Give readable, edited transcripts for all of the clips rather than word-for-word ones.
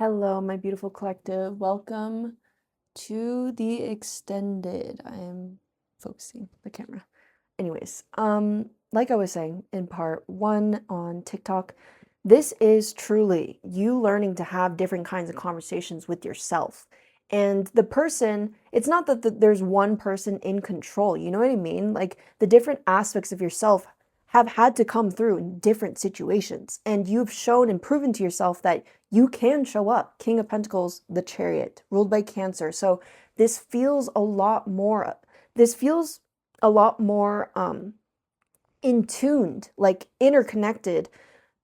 Hello, my beautiful collective. Welcome to the extended. I am focusing the camera. Anyways, like I was saying in part one on TikTok, this is truly you learning to have different kinds of conversations with yourself. And the person, it's not that there's one person in control, you know what I mean? Like the different aspects of yourself have had to come through in different situations. And you've shown and proven to yourself that you can show up. King of Pentacles, the Chariot, ruled by Cancer. So this feels a lot more, this feels a lot more in tuned, like interconnected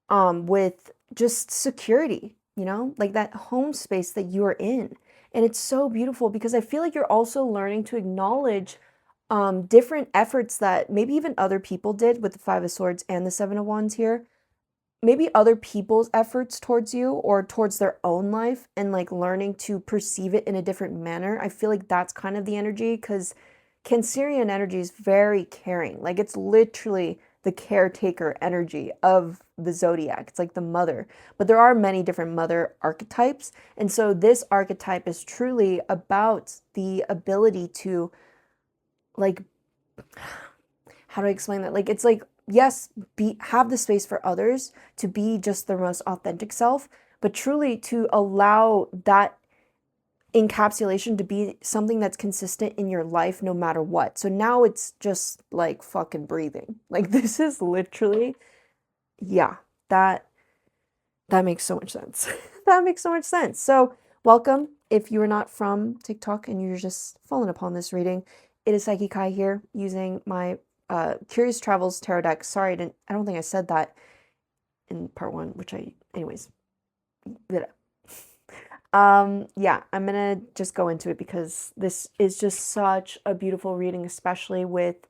with just security, you know, like that home space that you are in. And it's so beautiful because I feel like you're also learning to acknowledge different efforts that maybe even other people did with the Five of Swords and the Seven of Wands here. Maybe other people's efforts towards you or towards their own life and like learning to perceive it in a different manner. I feel like that's kind of the energy because Cancerian energy is very caring. Like it's literally the caretaker energy of the zodiac. It's like the mother. But there are many different mother archetypes. And so this archetype is truly about the ability to like how do I explain that? Like it's like yes, have the space for others to be just their most authentic self, but truly to allow that encapsulation to be something that's consistent in your life no matter what. So now it's just like fucking breathing. Like this is literally yeah, that that makes so much sense. That makes so much sense. So, welcome. If you are not from TikTok and you're just falling upon this reading, it is Psyche Kai here using my Curious Travels tarot deck. Sorry, I don't think I said that in part one, anyways. Yeah, I'm gonna just go into it because this is just such a beautiful reading, especially with,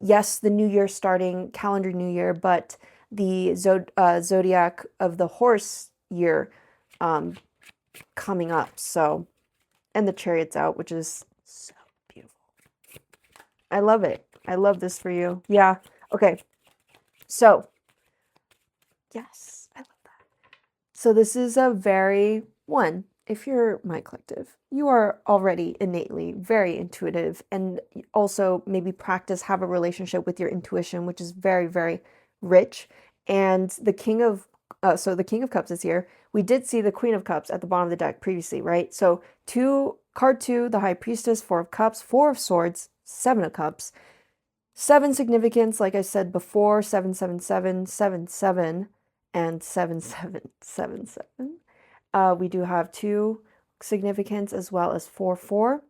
yes, the new year starting, calendar new year, but the zodiac of the horse year um, coming up. So, and the chariot's out, which is so beautiful. I love it. I love this for you. Yeah. Okay. So, yes, I love that. So, this is a very one. If you're my collective, you are already innately very intuitive and also maybe have a relationship with your intuition, which is very, very rich. And the the King of Cups is here. We did see the Queen of Cups at the bottom of the deck previously, right? So card two, the High Priestess, Four of Cups, Four of Swords, Seven of Cups, seven significance, like I said before, 777, 77, and 7777. We do have two significance as well as 4-4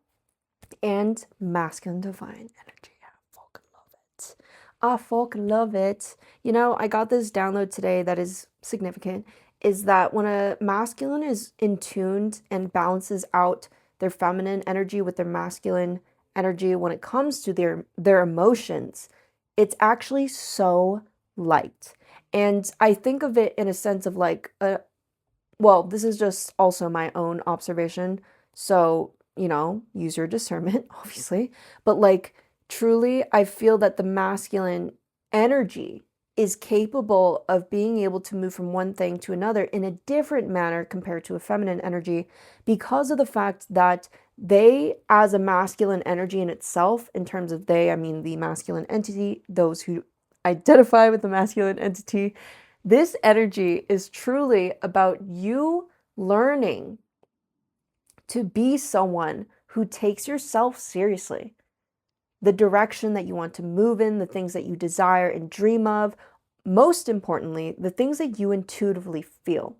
and masculine divine energy. I fucking love it. I fucking love it. You know, I got this download today that is significant, is that when a masculine is in tuned and balances out their feminine energy with their masculine energy when it comes to their emotions, it's actually so light. And I think of it in a sense of like well, this is just also my own observation. So, you know, use your discernment, obviously. But like, truly, I feel that the masculine energy is capable of being able to move from one thing to another in a different manner compared to a feminine energy because of the fact that they, as a masculine energy in itself, in terms of they, I mean the masculine entity, those who identify with the masculine entity, this energy is truly about you learning to be someone who takes yourself seriously, the direction that you want to move in, the things that you desire and dream of, most importantly, the things that you intuitively feel.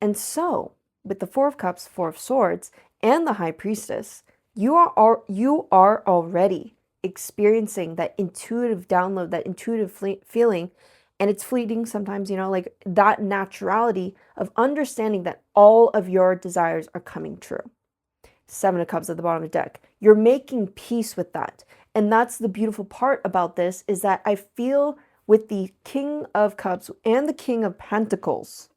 And so, with the Four of Cups, Four of Swords, and the High Priestess, you are already experiencing that intuitive download, that intuitive feeling, and it's fleeting sometimes, you know, like that naturality of understanding that all of your desires are coming true. Seven of Cups at the bottom of the deck. You're making peace with that. And that's the beautiful part about this is that I feel with the King of Cups and the King of Pentacles,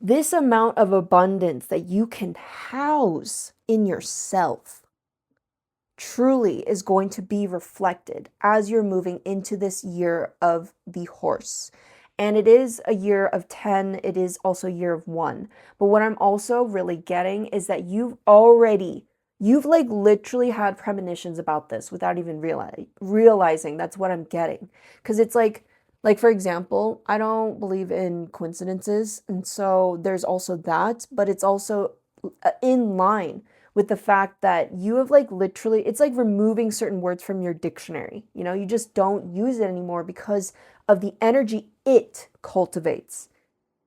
this amount of abundance that you can house in yourself truly is going to be reflected as you're moving into this year of the horse. And it is a year of 10, it is also a year of 1. But what I'm also really getting is that you've like literally had premonitions about this without even realizing that's what I'm getting. Because it's like for example, I don't believe in coincidences, and so there's also that, but it's also in line with the fact that you have like literally, it's like removing certain words from your dictionary. You know, you just don't use it anymore because of the energy it cultivates.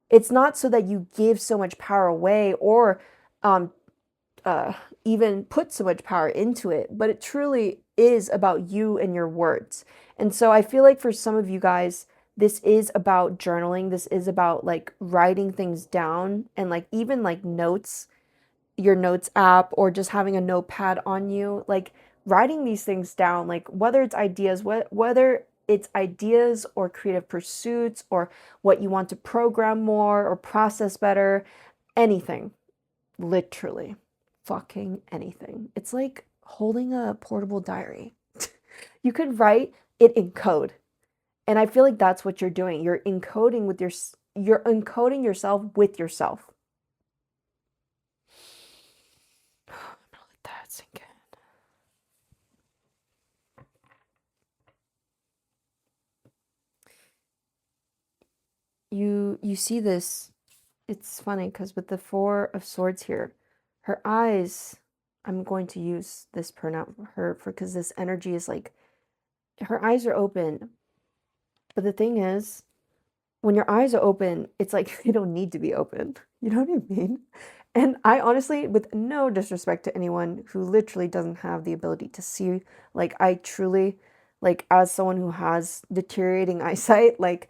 It's not so that you give so much power away or um, uh, even put so much power into it, but it truly is about you and your words. And so I feel like for some of you guys, this is about journaling. This is about like writing things down and like even like notes, your notes app, or just having a notepad on you, like writing these things down, like whether it's ideas, whether it's ideas or creative pursuits or what you want to program more or process better, anything, literally fucking anything. It's like holding a portable diary. You could write it in code. And I feel like that's what you're doing. You're encoding yourself with yourself. I'm gonna let that sink in. You see this, it's funny because with the 4 of Swords here, her eyes, I'm going to use this pronoun for her for because this energy is like her eyes are open. But the thing is, when your eyes are open, it's like they don't need to be open. You know what I mean? And I honestly, with no disrespect to anyone who literally doesn't have the ability to see, like I truly, like as someone who has deteriorating eyesight, like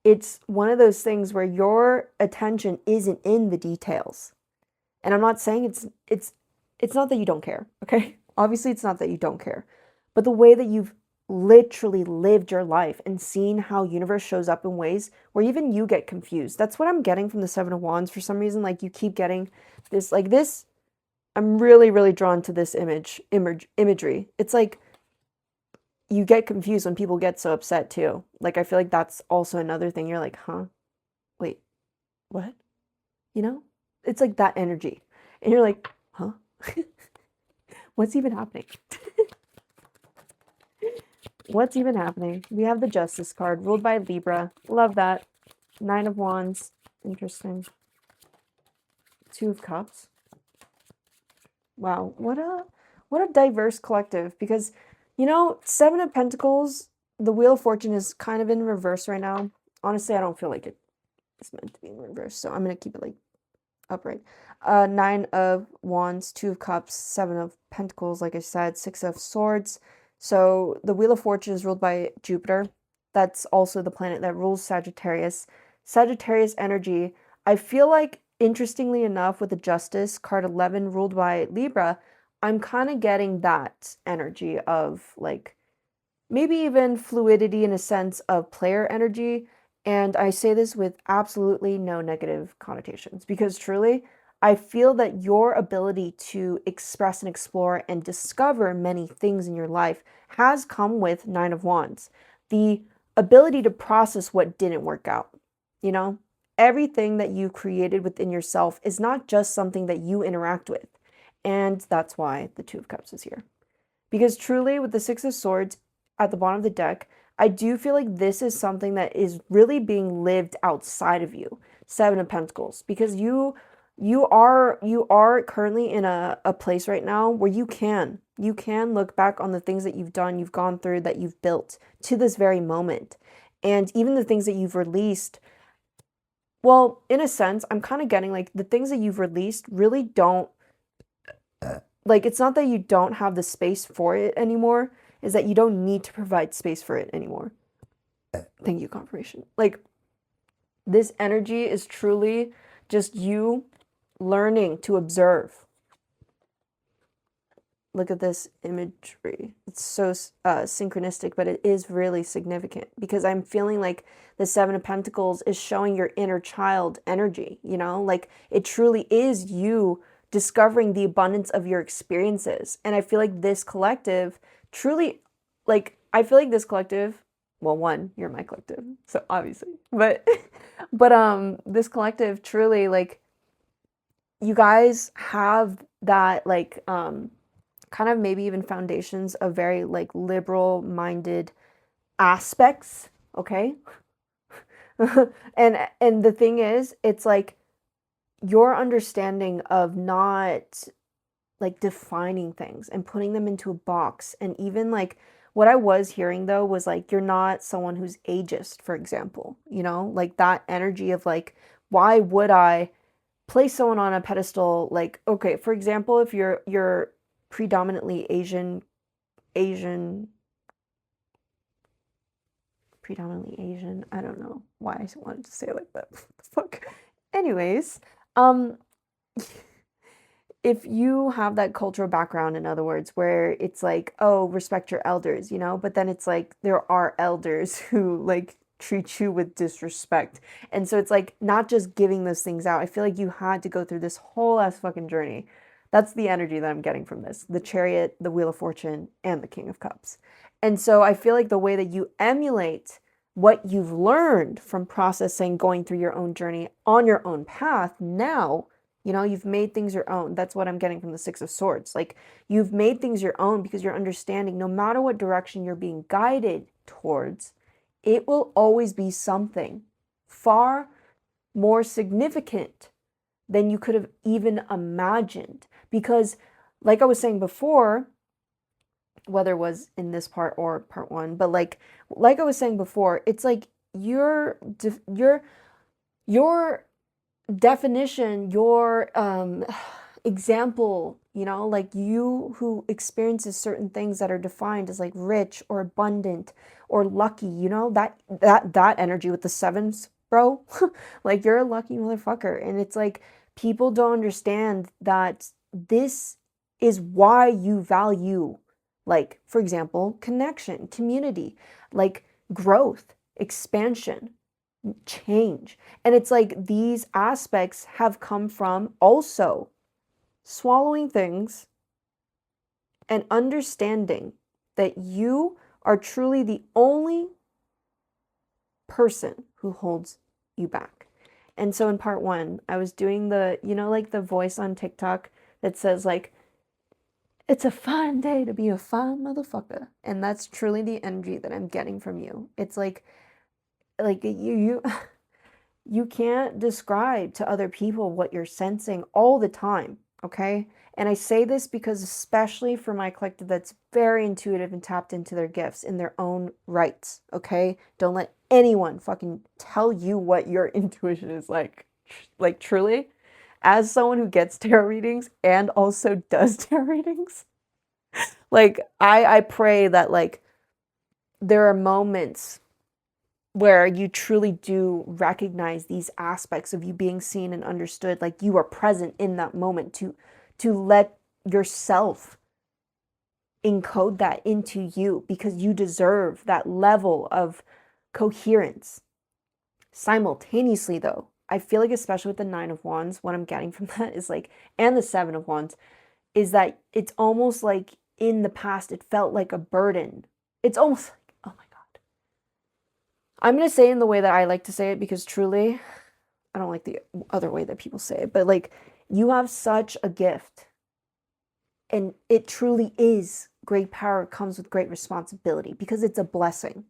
it's one of those things where your attention isn't in the details. And I'm not saying it's not that you don't care, okay? Obviously it's not that you don't care. But the way that you've literally lived your life and seen how universe shows up in ways where even you get confused. That's what I'm getting from the 7 of Wands for some reason. Like you keep getting this like this I'm really really drawn to this imagery. It's like you get confused when people get so upset too. Like I feel like that's also another thing. You're like, "Huh? Wait, what?" You know? It's like that energy. And you're like, "Huh? What's even happening?" What's even happening? We have the Justice card, ruled by Libra. Love that. 9 of Wands. Interesting. 2 of Cups. Wow, what a diverse collective. Because, you know, 7 of Pentacles, the Wheel of Fortune is kind of in reverse right now. Honestly, I don't feel like it's meant to be in reverse, so I'm gonna keep it like upright. 9 of Wands, 2 of Cups, 7 of Pentacles, like I said, 6 of Swords. So the Wheel of Fortune is ruled by Jupiter. That's also the planet that rules Sagittarius. Sagittarius energy, I feel like, interestingly enough, with the Justice, card 11, ruled by Libra, I'm kind of getting that energy of like maybe even fluidity in a sense of player energy. And I say this with absolutely no negative connotations because truly, I feel that your ability to express and explore and discover many things in your life has come with 9 of Wands. The ability to process what didn't work out, you know? Everything that you created within yourself is not just something that you interact with. And that's why the 2 of Cups is here. Because truly, with the 6 of Swords at the bottom of the deck, I do feel like this is something that is really being lived outside of you. 7 of Pentacles, because you are currently in a place right now where you can look back on the things that you've done, you've gone through, that you've built to this very moment. And even the things that you've released, well, in a sense, I'm kind of getting like the things that you've released really don't like it's not that you don't have the space for it anymore, is that you don't need to provide space for it anymore. Thank you, confirmation. Like this energy is truly just you learning to observe. Look at this imagery. It's so synchronistic, but it is really significant because I'm feeling like the 7 of Pentacles is showing your inner child energy, you know, like it truly is you discovering the abundance of your experiences. And I feel like this collective truly, like, I feel like this collective well, one, you're my collective, so obviously, but this collective truly, like, you guys have that, like, kind of maybe even foundations of very, like, liberal minded aspects, okay? And the thing is, it's like your understanding of not like defining things and putting them into a box. And even like what I was hearing though was like you're not someone who's ageist, for example, like that energy of like, why would I place someone on a pedestal? Like, okay, for example, if you're predominantly Asian, predominantly Asian. I don't know why I wanted to say it like that. Fuck. Anyways, um, if you have that cultural background, in other words, where it's like, oh, respect your elders, but then it's like there are elders who like treat you with disrespect. And so it's like not just giving those things out. I feel like you had to go through this whole ass fucking journey. That's the energy that I'm getting from this. The Chariot, the Wheel of Fortune, and the King of Cups. And so I feel like the way that you emulate what you've learned from processing, going through your own journey on your own path now, you've made things your own. That's what I'm getting from the Six of Swords. Like, you've made things your own because you're understanding no matter what direction you're being guided towards, it will always be something far more significant than you could have even imagined. Because, like I was saying before, whether it was in this part or part one, but like I was saying before, it's like your definition, your example, like you who experiences certain things that are defined as like rich or abundant or lucky, that energy with the sevens, bro. Like, you're a lucky motherfucker. And it's like people don't understand that this is why you value, like, for example, connection, community, like growth, expansion, change. And it's like these aspects have come from also swallowing things and understanding that you are truly the only person who holds you back. And so in part one, I was doing the, like the voice on TikTok that says like, it's a fine day to be a fine motherfucker. And that's truly the energy that I'm getting from you. It's like you you can't describe to other people what you're sensing all the time, okay? And I say this because especially for my collective that's very intuitive and tapped into their gifts in their own rights, okay? Don't let anyone fucking tell you what your intuition is like. Like, truly, as someone who gets tarot readings and also does tarot readings, like I pray that like there are moments where you truly do recognize these aspects of you being seen and understood, like you are present in that moment to let yourself encode that into you, because you deserve that level of coherence. Simultaneously though, I feel like especially with the Nine of Wands, what I'm getting from that is like, and the Seven of Wands, is that it's almost like in the past it felt like a burden. It's almost like, oh my God. I'm going to say it in the way that I like to say it because truly, I don't like the other way that people say it, but like, you have such a gift, and it truly is great power comes with great responsibility because it's a blessing.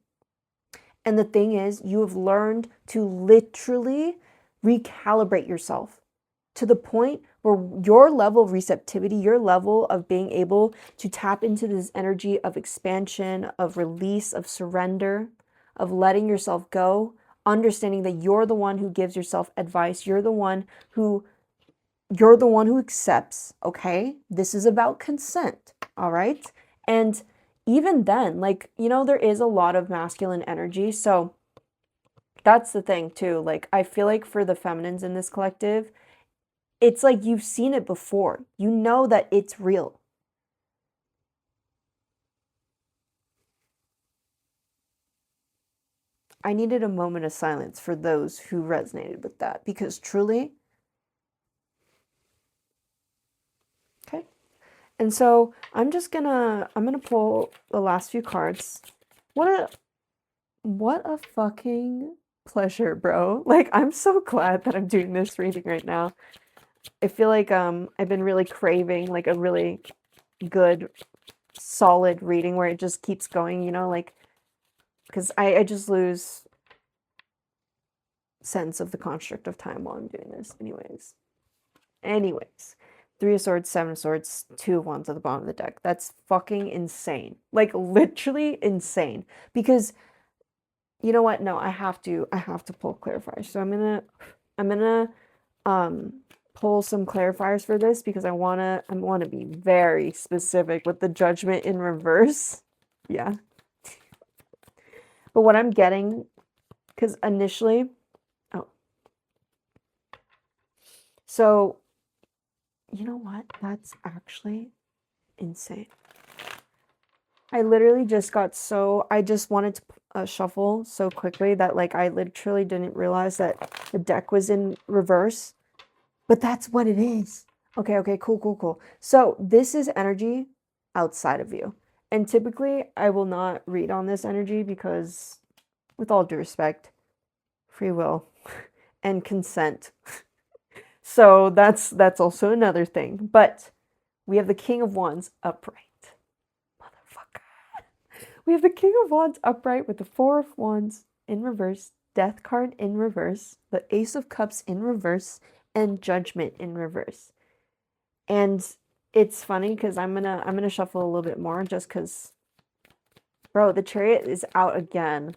And the thing is, you have learned to literally recalibrate yourself to the point where your level of receptivity, your level of being able to tap into this energy of expansion, of release, of surrender, of letting yourself go, understanding that you're the one who gives yourself advice, you're the one who accepts, okay? This is about consent, all right? And even then, like, there is a lot of masculine energy, so that's the thing too. Like, I feel like for the feminines in this collective, it's like you've seen it before. You know that it's real. I needed a moment of silence for those who resonated with that, because truly, okay. And so I'm gonna pull the last few cards. What a fucking pleasure, bro. Like, I'm so glad that I'm doing this reading right now. I feel like I've been really craving like a really good solid reading where it just keeps going, you know, like because I just lose sense of the construct of time while I'm doing this. Anyways. Three of Swords, Seven of Swords, Two of Wands at the bottom of the deck. That's fucking insane. Like literally insane. Because you know what? No, I have to pull clarifiers. So I'm gonna pull some clarifiers for this because I wanna be very specific with the Judgment in reverse. Yeah. But what I'm getting, because initially, oh, so you know what? That's actually insane. I literally just got so, I just wanted to shuffle so quickly that like I literally didn't realize that the deck was in reverse, but that's what it is. Okay, okay, cool, cool, cool. So this is energy outside of you. And typically I will not read on this energy because with all due respect, free will and consent. So that's also another thing. But we have the King of Wands upright. Motherfucker. We have the King of Wands upright with the Four of Wands in reverse, Death card in reverse, the Ace of Cups in reverse, and Judgment in reverse. And it's funny because I'm gonna shuffle a little bit more just because, bro, the Chariot is out again.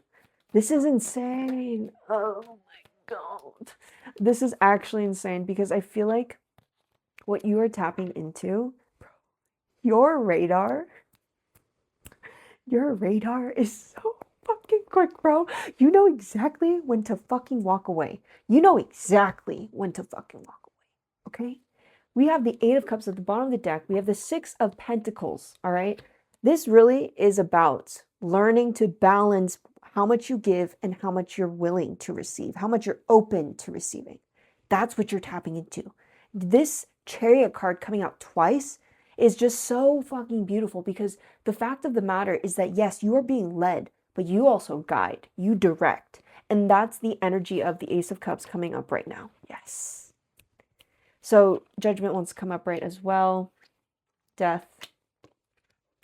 This is insane. Oh my god. This is actually insane because I feel like what you are tapping into, your radar Your radar is so fucking quick, bro. You know exactly when to fucking walk away. You know exactly when to fucking walk away. Okay? We have the Eight of Cups at the bottom of the deck. We have the Six of Pentacles. All right? This really is about learning to balance how much you give and how much you're willing to receive, how much you're open to receiving. That's what you're tapping into. This Chariot card coming out twice is just so fucking beautiful because the fact of the matter is that yes, you are being led, but you also guide, you direct. And that's the energy of the Ace of Cups coming up right now. Yes. So Judgment wants to come up right as well. Death.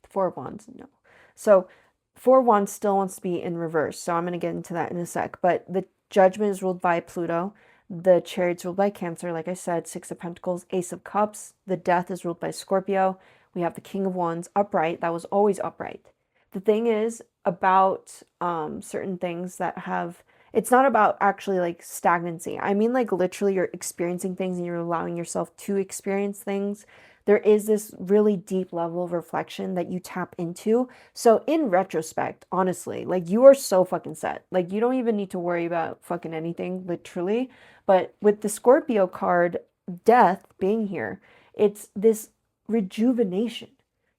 Four of Wands, no. So Four of Wands still wants to be in reverse. So I'm going to get into that in a sec. But the Judgment is ruled by Pluto. The Chariot's ruled by Cancer. Like I said, Six of Pentacles, Ace of Cups. The Death is ruled by Scorpio. We have the King of Wands upright. That was always upright. The thing is about certain things that have, it's not about actually like stagnancy. I mean, like literally you're experiencing things and you're allowing yourself to experience things. There is this really deep level of reflection that you tap into. So in retrospect, honestly, like you are so fucking set. Like you don't even need to worry about fucking anything, literally. But with the Scorpio card, death being here, it's this rejuvenation.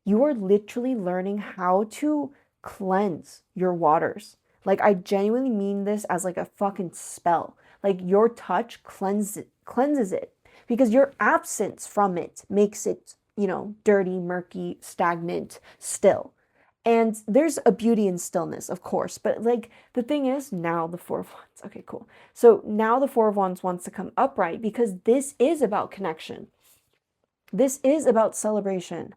You are literally learning how to cleanse your waters. Like I genuinely mean this as like a fucking spell. Like your touch cleanses it because your absence from it makes it, you know, dirty, murky, stagnant, still. And there's a beauty in stillness, of course. But like the thing is, now the Four of Wands. Okay, cool. So now the Four of Wands wants to come upright because this is about connection. This is about celebration.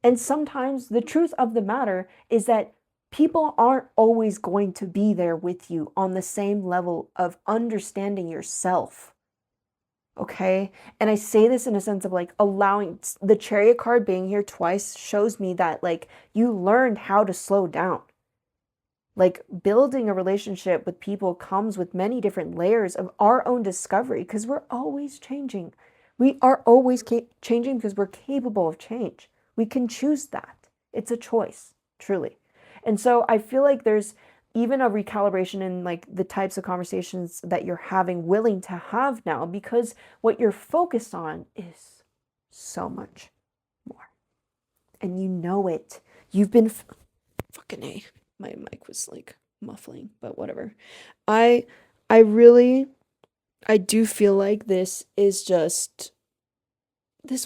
And sometimes the truth of the matter is that people aren't always going to be there with you on the same level of understanding yourself. Okay. And I say this in a sense of like allowing the Chariot card being here twice shows me that like you learned how to slow down. Like building a relationship with people comes with many different layers of our own discovery because we're always changing. We are always changing because we're capable of change. We can choose that. It's a choice, truly. And so I feel like there's even a recalibration in like the types of conversations that you're willing to have now because what you're focused on is so much more. And you know it. You've been fucking A. My mic was like muffling, but whatever. I I really I do feel like this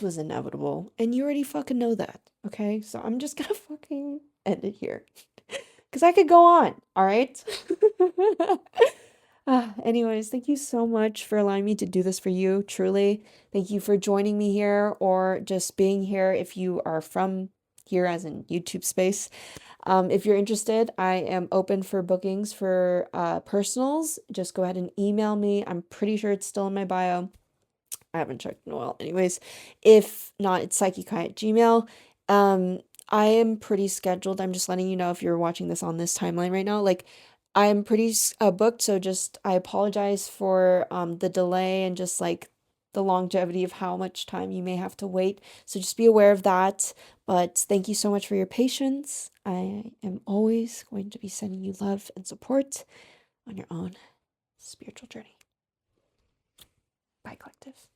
was inevitable and you already fucking know that. Okay? So I'm just gonna fucking end it here. because I could go on, all right? Anyways, thank you so much for allowing me to do this for you, truly. Thank you for joining me here or just being here if you are from here, as in YouTube space. If you're interested, I am open for bookings for personals. Just go ahead and email me. I'm pretty sure it's still in my bio. I haven't checked in a while. Anyways, if not, it's psychikai at Gmail. Um, I am pretty scheduled. I'm just letting you know if you're watching this on this timeline right now. Like, I'm pretty booked, so just I apologize for the delay and just like the longevity of how much time you may have to wait. So just be aware of that. But thank you so much for your patience. I am always going to be sending you love and support on your own spiritual journey. Bye, collective.